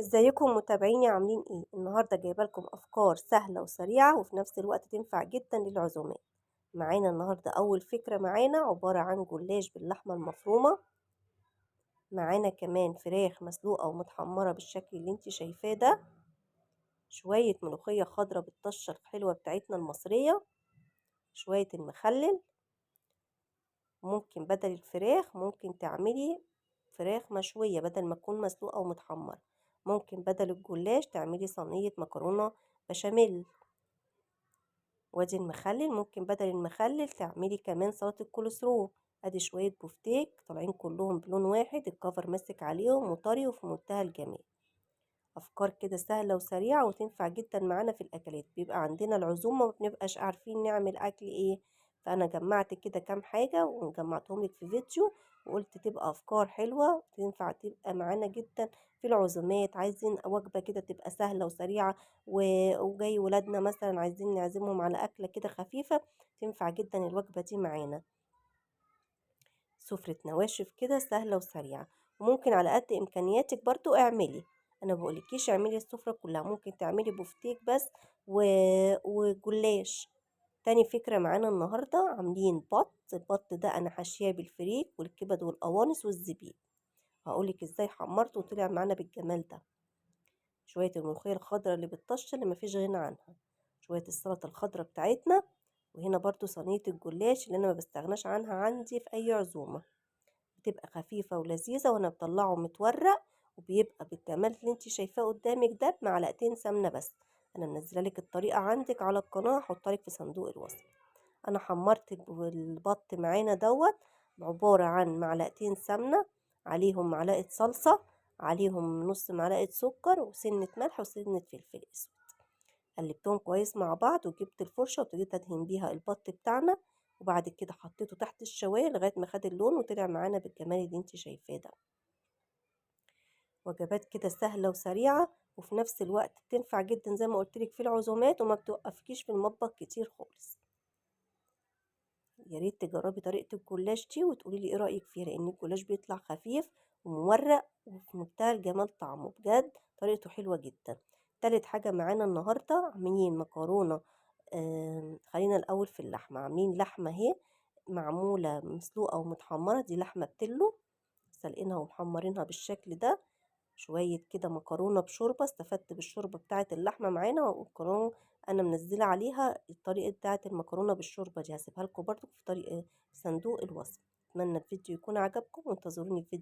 ازيكم متابعيني عاملين ايه؟ النهارده جايبه لكم افكار سهله وسريعه وفي نفس الوقت تنفع جدا للعزومات. معانا النهارده اول فكره معانا عباره عن جلاش باللحمه المفرومه. معانا كمان فراخ مسلوقه ومتحمره بالشكل اللي انت شايفاه ده. شويه ملوخيه خضراء بالطشه الحلوه بتاعتنا المصريه. شويه المخلل. ممكن بدل الفراخ ممكن تعملي فراخ مشويه بدل ما تكون مسلوقه ومتحمره. ممكن بدل الجلاش تعملي صينيه مكرونه بشاميل. وادي المخلل، ممكن بدل المخلل تعملي كمان سلطة الكول سلو. ادي شوية بفتيك طالعين كلهم بلون واحد، الكفر ماسك عليهم وطري وفي منتهى الجمال. افكار كده سهلة وسريعة وتنفع جدا معانا في الاكلات، بيبقى عندنا العزومة ومبنبقاش عارفين نعمل اكل ايه. فانا جمعت كده كام حاجة وجمعتهم لك في فيديو، وقلت تبقى افكار حلوة تنفع تبقى معانا جدا في العزومات. عايزين وجبة كده تبقى سهلة وسريعة وجاي ولادنا مثلا عايزين نعزمهم على اكلة كده خفيفة، تنفع جدا الوجبة دي معانا. سفرة نواشف كده سهلة وسريعة، وممكن على قد إمكانياتك برضو اعملي. أنا بقولكيش اعملي السفرة كلها، ممكن تعملي بفتيك بس و... وجلاش. تاني فكرة معانا النهاردة عاملين بط. البط ده أنا حاشياه بالفريك والكبد والقوانص والزبيب. هقولك ازاي حمرته وطلع معانا بالجمال ده. شوية الملوخية الخضراء اللي بالطشة اللي مفيش غنى عنها. شوية السلطة الخضراء بتاعتنا. وهنا برضو صينية الجلاش اللي أنا ما بستغناش عنها عندي في أي عزومة. بتبقى خفيفة ولذيذة وانا بطلعه متورق، وبيبقى بالجمال اللي انت شايفاه قدامك ده بمعلقتين سمنة بس. انا منزله لك الطريقة عندك على القناة، هحطها لك في صندوق الوصف. انا حمرت البط معانا دوت، عبارة عن معلقتين سمنة، عليهم معلقة صلصة، عليهم نص معلقة سكر وسنة ملح وسنة فلفل اسود. قلبتهم كويس مع بعض وجبت الفرشة وابتديت ادهن بيها البط بتاعنا، وبعد كده حطيته تحت الشواية لغاية ما خد اللون وطلع معانا بالجمال اللي انت شايفاه ده. وجبات كده سهلة وسريعة وفي نفس الوقت بتنفع جدا زي ما قلتلك في العزومات وما بتوقفكيش في المطبخ كتير خالص. يا ريت تجربي طريقة الجلاش دي وتقولي لي ايه رأيك فيها، لان الجلاش بيطلع خفيف ومورق وفي منتهى الجمال طعمه بجد، طريقته حلوة جدا. تالت حاجة معانا النهاردة عاملين مكرونة. خلينا الأول في اللحمة. عاملين لحمة اهي معمولة مسلوقة ومتحمرة، دي لحمة بتلو سلقينها ومحمرينها بالشكل ده. شوية كده مكرونة بشوربة، استفدت بالشوربة بتاعة اللحمة معانا، والمكرونة أنا منزلة عليها الطريقة بتاعة المكرونة بالشوربة دي، هسيبها لكم برضو في طريقة في صندوق الوصف. أتمنى الفيديو يكون عجبكم وانتظروني في فيديو